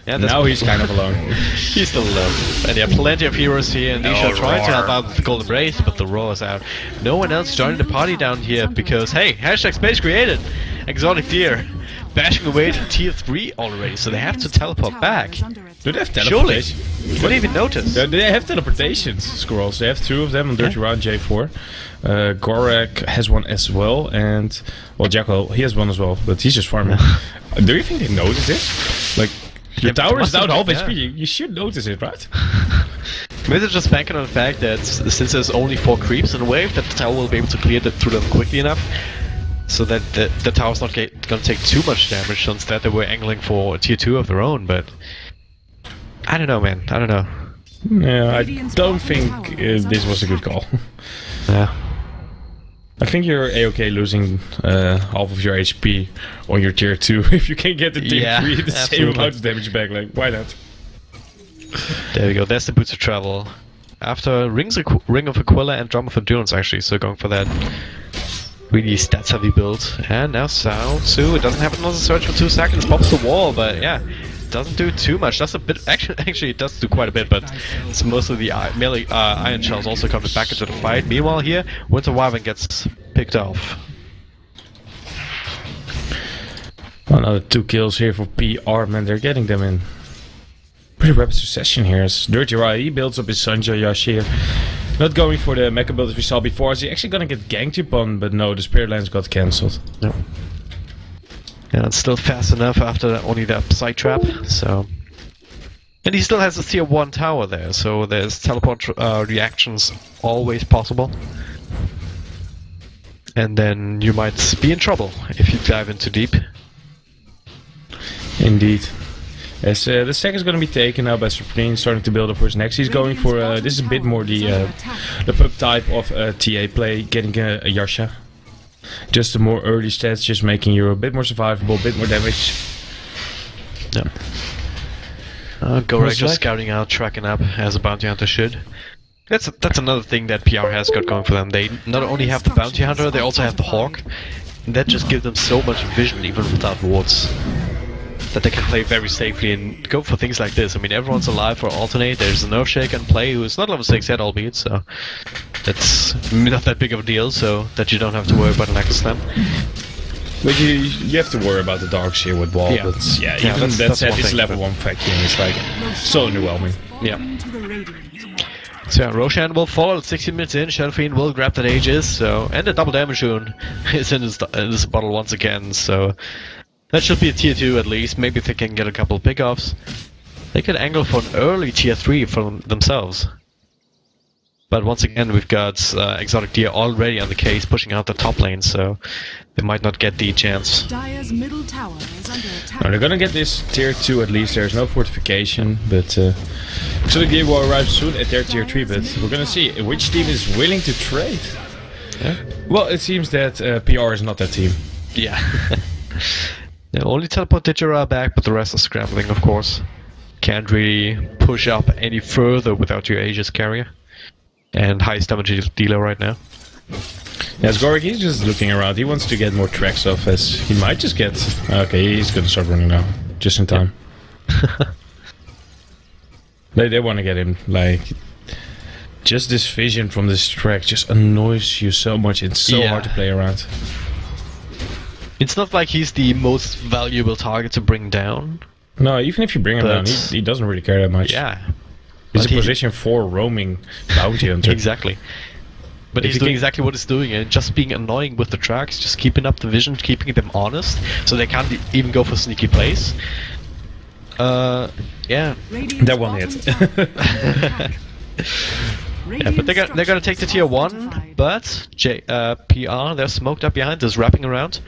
B: yeah,
A: now he's kind of alone.
B: He's still alone. And yeah, plenty of heroes here, and Nisha trying to help out with the Golden Brace, but the Roar is out. No one else joining the party down here because, hey, hashtag space created! Exotic deer bashing away to tier 3 already, so they have to teleport back.
A: Do they have teleportation?
B: Surely. Didn't even notice.
A: They have teleportation scrolls. They have 2 of them on Dirty Round J4. Gorak has one as well, and well, Jackal, he has one as well, but he's just farming. Do you think they notice it? Like, your tower is down half HP, you should notice it, right?
B: Maybe they're just banking on the fact that since there's only 4 creeps in a wave, that the tower will be able to clear through them quickly enough, so that the tower's not gonna take too much damage. So instead they were angling for a tier 2 of their own, but I don't know, man. I don't know.
A: Yeah, I don't think this was a good call.
B: Yeah. I
A: think you're a-okay losing half of your HP on your tier 2 if you can get the tier 3 the same amount of damage back. Like, why not?
B: There we go. There's the Boots of Travel. After Ring of Aquila and Drum of Endurance, actually, so going for that really stats heavy build. And now Sao, it doesn't have another search for 2 seconds, pops the wall, but yeah, doesn't do too much. That's a bit, actually it does do quite a bit, but it's mostly the melee Iron Shells also coming back into the fight. Meanwhile here, Winter Wyvern gets picked off.
A: Another 2 kills here for PR, man, they're getting them in pretty rapid succession here as Dirty Rai, he builds up his Sanjay Yash here. Not going for the mecha build as we saw before. Is he actually gonna get ganked upon? But no, the Spirit Lines got cancelled.
B: No. Yeah, it's still fast enough after only that side trap, so... And he still has a tier 1 tower there, so there's teleport reactions always possible. And then you might be in trouble if you dive in too deep.
A: Indeed. As the stack is going to be taken now by Supreme, starting to build up for his next. He's going for, this is a bit more the pub type of TA play, getting a Yasha. Just the more early stats, just making you a bit more survivable, a bit more damage.
B: Yeah. Gorak just scouting out, tracking up, as a bounty hunter should. That's another thing that PR has got going for them. They not only have the bounty hunter, they also have the hawk. And that just gives them so much vision, even without wards, that they can play very safely and go for things like this. I mean, everyone's alive for Alternate. There's an Earthshaker in play who is not level 6 yet, albeit, so that's not that big of a deal, so that you don't have to worry about an Axe Slam.
A: But you have to worry about the Darkseer with wall, but yeah, even that's at its level 1 vacuum, it's like so underwhelming.
B: Yeah. So yeah, Roshan will follow at 16 minutes in, Shadowfiend will grab that Aegis, so, and the double damage rune is in this bottle once again, so that should be a tier 2 at least. Maybe if they can get a couple of pickoffs, they could angle for an early tier 3 for themselves. But once again, we've got Exotic Deer already on the case, pushing out the top lane, so they might not get the chance.
C: Dire's middle tower is under attack.
A: They're gonna get this tier 2 at least. There's no fortification, but Exotic Deer will arrive soon at their tier 3. But we're gonna see which team is willing to trade.
B: Yeah.
A: Well, it seems that PR is not that team.
B: Yeah. They only teleport Digera back, but the rest are scrambling, of course. Can't really push up any further without your Aegis carrier. And highest damage dealer right now.
A: Yes, Gorik, he's just looking around. He wants to get more tracks off, as he might just get... Okay, he's gonna start running now. Just in time. They want to get him, like... Just this vision from this track just annoys you so much. It's so hard to play around.
B: It's not like he's the most valuable target to bring down.
A: No, even if you bring him down, he doesn't really care that much.
B: Yeah.
A: He's a position 4 roaming bounty hunter.
B: Exactly. But he's doing exactly what he's doing, and just being annoying with the tracks, just keeping up the vision, keeping them honest, so they can't even go for sneaky plays. Yeah.
A: That one hit.
B: Yeah, but they're gonna take the tier 1, but PR, they're smoked up behind, just wrapping around.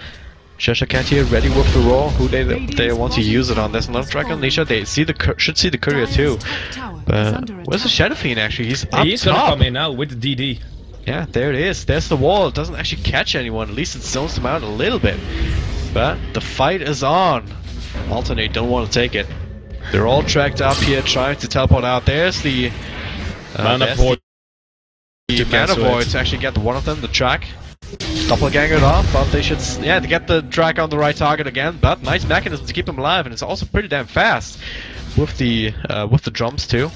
B: Cheshire Cat here, ready with the roar. Who they want to use it on? There's another dragon Nisha. They should see the courier too. Where's the Shadow Fiend actually? He's up
A: He's
B: top.
A: gonna come in now with the DD.
B: Yeah, there it is. There's the wall. It doesn't actually catch anyone. At least it zones them out a little bit. But the fight is on. Alternate don't want to take it. They're all tracked up here, trying to teleport out. There's the
A: Mana Void.
B: Mana Void to actually get one of them, the track. Doppelganger it off, but they should, they get the track on the right target again. But nice mechanism to keep him alive, and it's also pretty damn fast with the drums too.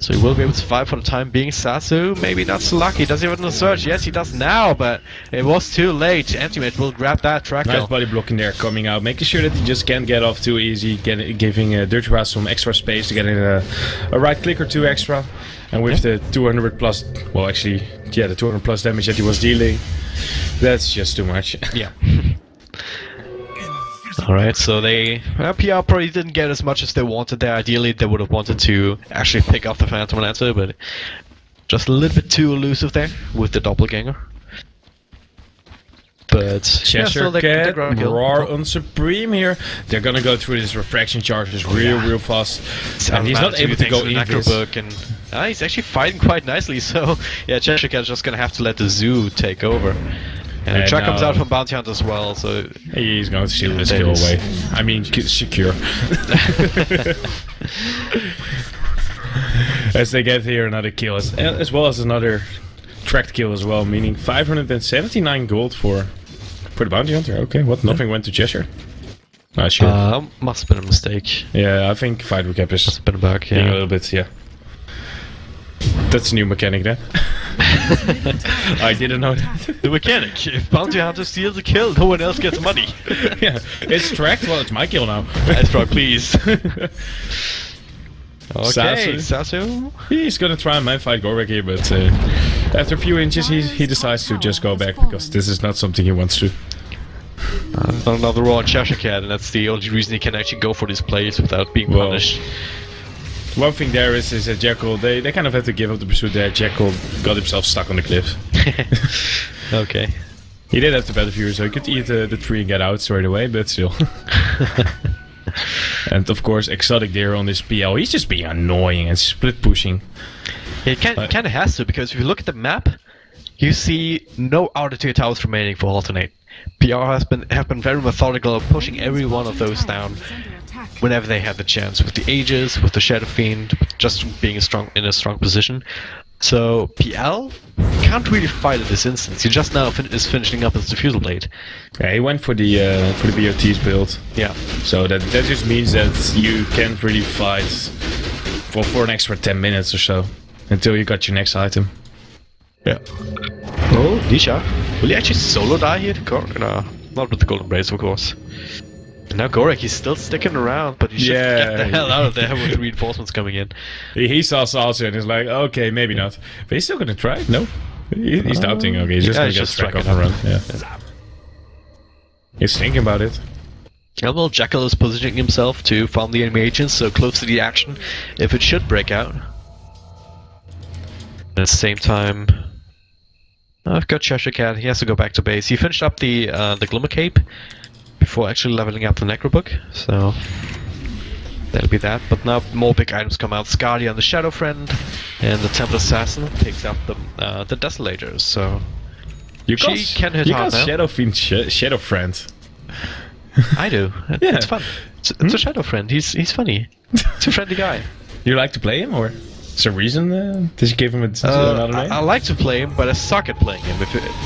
B: So he will be able to survive for the time being. Sasu, maybe not so lucky. Does he have a search? Yes, he does now, but it was too late. Antimate will grab that track.
A: Nice body blocking there, coming out, making sure that he just can't get off too easy, giving Dirty Rat some extra space to get in a right click or 2 extra. And with the 200 plus, well actually, yeah, the 200 plus damage that he was dealing, that's just too much.
B: Yeah. Alright, so they... PR probably didn't get as much as they wanted there. Ideally, they would have wanted to actually pick up the Phantom Lancer, but just a little bit too elusive there with the Doppelganger. But
A: Cheshire Cat, Roar on Supreme here. They're gonna go through this refraction charges real fast. And he's not able to go in this.
B: And he's actually fighting quite nicely, so yeah, Cheshire Cat's just gonna have to let the Zoo take over. And the track comes out from Bounty Hunt as well, so...
A: He's going to steal this kill away. I mean, secure. As they get here another kill, as well as another tracked kill as well, meaning 579 gold for the Bounty Hunter. Okay, what? Nothing went to Cheshire? Not sure.
B: Must have been a mistake.
A: Yeah, I think fight recap is...
B: Must have been a bug,
A: a little bit, yeah. That's a new mechanic then. I didn't know that.
B: The mechanic. If Bounty Hunter steals a kill, no one else gets money.
A: Yeah, it's tracked. Well, it's my kill now.
B: That's right, please. Okay, Sasu.
A: He's gonna try and man fight Gorik here, but after a few inches he decides to just go back because this is not something he wants to.
B: Another raw Cheshire Cat, and that's the only reason he can actually go for these plays without being punished.
A: One thing there is that Jekyll, they kind of had to give up the pursuit there. Jekyll got himself stuck on the cliff.
B: Okay.
A: He did have the better view, so he could eat the tree and get out straight away, but still. And of course, Exotic Deer on this PL, he's just being annoying and split pushing.
B: He kind of has to, because if you look at the map, you see no outer tier towers remaining for Alternate. PR have been very methodical of pushing every one of those down whenever they had the chance, with the Aegis, with the Shadow Fiend, just being in a strong position. So PL can't really fight at this instance. He just now is finishing up his Diffusal Blade.
A: Yeah, he went for the BOT's build.
B: Yeah.
A: So that just means that you can't really fight for an extra 10 minutes or so until you got your next item.
B: Yeah. Oh, Nisha. Will he actually solo die here? No, not with the Golden Brace, of course. Now Gorik, he's still sticking around, but he should get the hell out of there with the reinforcements coming in.
A: He saw Salsa and he's like, okay, maybe not. But he's still gonna try? No? He's doubting, okay, he's just gonna get struck off and run. Yeah. He's thinking about it.
B: Yeah, well, Jekyll is positioning himself to farm the enemy agents, so close to the action if it should break out. At the same time, I've got Cheshire Cat. He has to go back to base. He finished up the Glimmer Cape before actually leveling up the Necro Book, so that'll be that. But now more big items come out. Scardia and the Shadow Friend, and the Temple Assassin picks up the Desolators. So
A: You
B: she can hit hard now.
A: Shadow Fiend Shadow Friend.
B: I do.
A: Yeah.
B: It's fun. It's a Shadow Friend. He's funny. It's a friendly guy.
A: You like to play him, or is there a reason? Did you give him another name?
B: I like to play him, but I suck at playing him.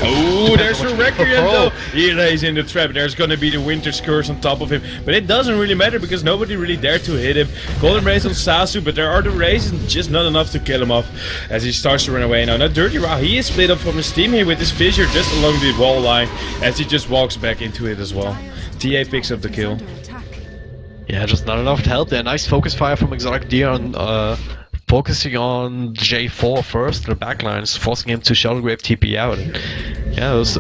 A: Oh, there's a Requiem though! He lays in the trap. There's gonna be the Winter's Curse on top of him. But it doesn't really matter because nobody really dared to hit him. Golden Rays on Sasu, but there are the rays and just not enough to kill him off as he starts to run away now. Now Dirty Ra, he is split up from his team here with his fissure just along the wall line as he just walks back into it as well. TA picks up the kill.
B: Yeah, just not enough to help there. Nice focus fire from Exotic Deer on focusing on J4 first, the backlines, forcing him to Shuttlegrave TP out. And yeah, it was,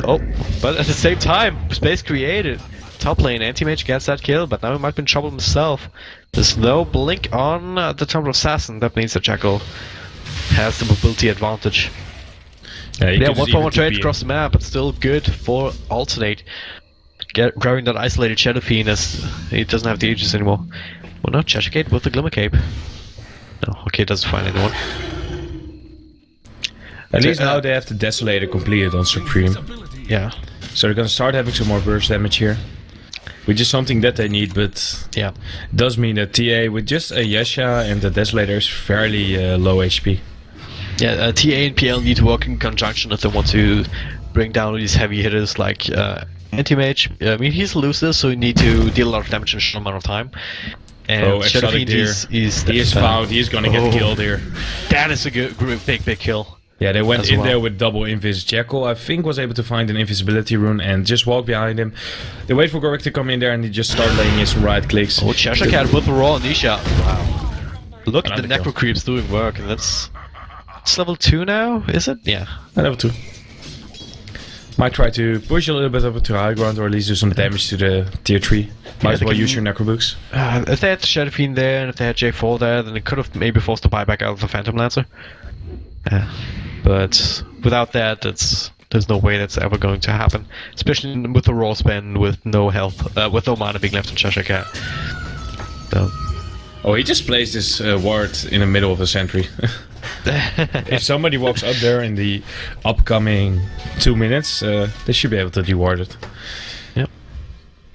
B: but at the same time, space created. Top lane, Anti-Mage gets that kill, but now he might be in trouble himself. There's no blink on the Temple Assassin. That means that Jackal has the mobility advantage. Yeah, 1-for-1 trade across the map, but still good for Alternate. Grabbing that isolated Shadow Fiend as he doesn't have the Aegis anymore. Well, no, Cheshire Cat with the Glimmer Cape. No, okay, doesn't find anyone.
A: At least now they have the Desolator completed on Supreme.
B: Yeah.
A: So they're gonna start having some more burst damage here. Which is something that they need, but
B: yeah,
A: it does mean that TA with just a Yesha and the Desolator is fairly low HP.
B: Yeah, TA and PL need to work in conjunction if they want to bring down these heavy hitters like Anti-Mage. I mean, he's elusive, so you need to deal a lot of damage in a short amount of time. And
A: Shadow Fiend, he is found. He's gonna get killed here.
B: That is a good, big kill.
A: Yeah, they went in there with double Invis. Jackal, I think, was able to find an invisibility rune and just walk behind him. They wait for Gorik to come in there and he just start laying in some right clicks.
B: Oh, Cheshire Cat with the raw Nisha. Wow. Look at the Necro Creeps doing work, and it's level 2 now, is it? Yeah.
A: Level 2. Might try to push a little bit up to high ground or at least do some damage to the tier 3. Might as well use your Necro Books.
B: If they had Shadow Fiend there and if they had J4 there, then they could have maybe forced the buyback out of the Phantom Lancer. But without that, there's no way that's ever going to happen. Especially with the raw spend, with no health, with no mana being left in Cheshire Cat. So.
A: Oh, he just placed his ward in the middle of the sentry. If somebody walks up there in the upcoming 2 minutes, they should be able to reward it.
B: Yep.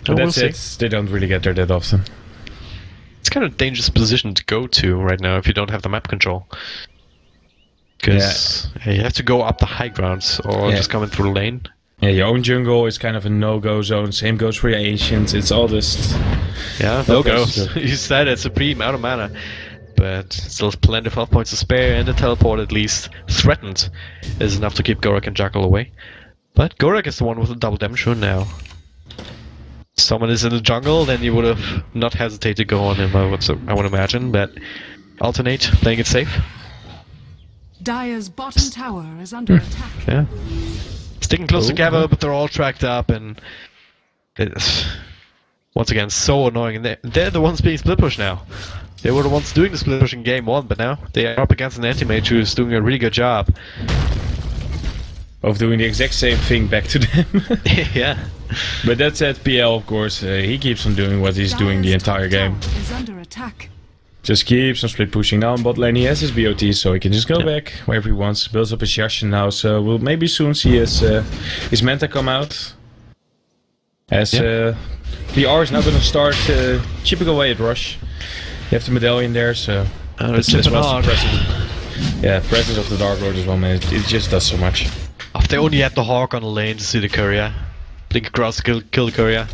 A: But that's it. They don't really get there that often.
B: It's kind of a dangerous position to go to right now if you don't have the map control. Because you have to go up the high grounds or just come in through the lane.
A: Yeah, your own jungle is kind of a no-go zone. Same goes for your Ancients. It's all just...
B: Yeah, no-go. You said it's Supreme, out of mana. But still plenty of health points to spare, and the teleport at least threatened is enough to keep Gorik and Jackal away. But Gorik is the one with the double damage rune now. If someone is in the jungle, then you would have not hesitated to go on him, I would imagine, but Alternate, playing it safe.
C: Dire's bottom tower is under attack.
B: Yeah. Sticking close together, but they're all tracked up, and it's once again so annoying. And they're the ones being split push now. They were the ones doing the split push in game 1, but now they are up against an Anti-Mage who's doing a really good job
A: of doing the exact same thing back to them.
B: Yeah.
A: But that said, PL, of course, he keeps on doing what he's doing the entire game.
C: Is under attack.
A: Just keeps on split pushing now on bot lane. He has his BOT, so he can just go back wherever he wants. Builds up his Yashin now, so we'll maybe soon see his Manta come out. As PR is now going to start chipping away at Rush. You have the medallion there, so
B: it's
A: as well presence of the Dark Lord as well, man. It just does so much.
B: If they only had the Hawk on the lane to see the courier, blink across, kill the courier,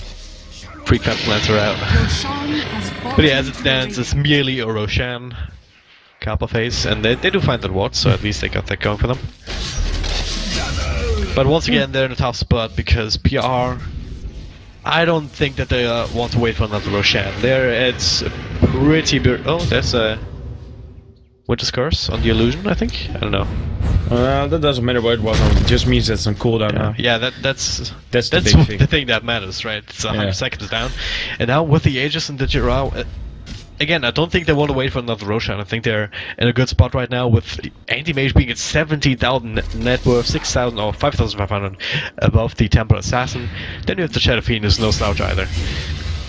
B: freak Phantom Lancer out. But yeah, as it stands, it's merely a Roshan Kappa phase, and they do find that ward, so at least they got that going for them. But once again, they're in a tough spot because PR, I don't think that they want to wait for another Roshan. It's pretty big. Oh, there's a Winter's Curse on the illusion, I think? I don't know.
A: That doesn't matter what it was on. It just means that's on cooldown now.
B: Yeah, that's
A: the big thing.
B: The thing that matters, right? It's 100 seconds down. And now with the Aegis and the Jirao, again, I don't think they want to wait for another Roshan. I think they're in a good spot right now with Anti-Mage being at 17,000 net worth, 6,000 or 5,500 above the Temple Assassin. Then you have the Shadow Fiend, who's no slouch either.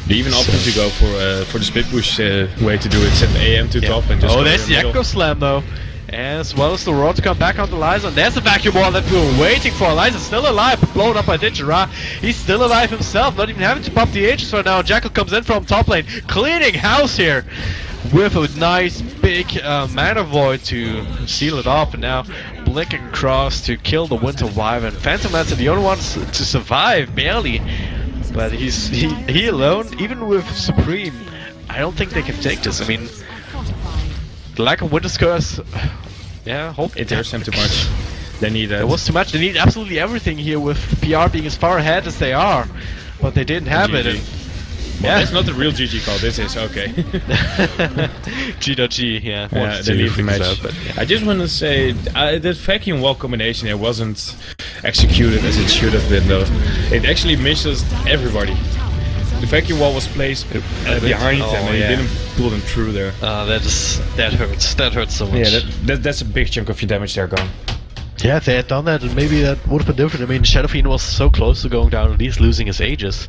A: They even opted to go for the split push way to do it. Set AM to top and just.
B: Oh, there's the Echo Slam though. As well as the Roar to come back on the Liza. And there's the Vacuum Wall that we were waiting for. Liza's still alive, but blown up by Digera. He's still alive himself, not even having to pop the Aegis right now. Jackal comes in from top lane, cleaning house here with a nice big mana void to seal it off. And now blinking across to kill the Winter Wyvern. Phantom Lance are the only ones to survive, barely. But he alone, even with Supreme, I don't think they can take this. I mean, the lack of Winter's Curse, yeah, hope
A: it hurts them too much. They need that.
B: It was too much. They need absolutely everything here with PR being as far ahead as they are, but they didn't have
A: GG.
B: it. And,
A: well, that's not the real GG call. This is okay.
B: G.G, yeah.
A: They leave the match.
B: Out, but, yeah.
A: I just want to say that vacuum wall combination here wasn't executed as it should have been, though. It actually misses everybody. The vacuum wall was placed behind them, and he didn't pull them through there.
B: That hurts. That hurts so much.
A: Yeah, that's a big chunk of your damage there gone.
B: Yeah, if they had done that, maybe that would have been different. I mean, Shadow Fiend was so close to going down, at least losing his Aegis.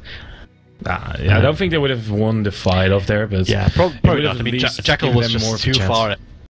A: I don't think they would have won the fight off there, but
B: yeah, probably not. I mean, Jackal was just too far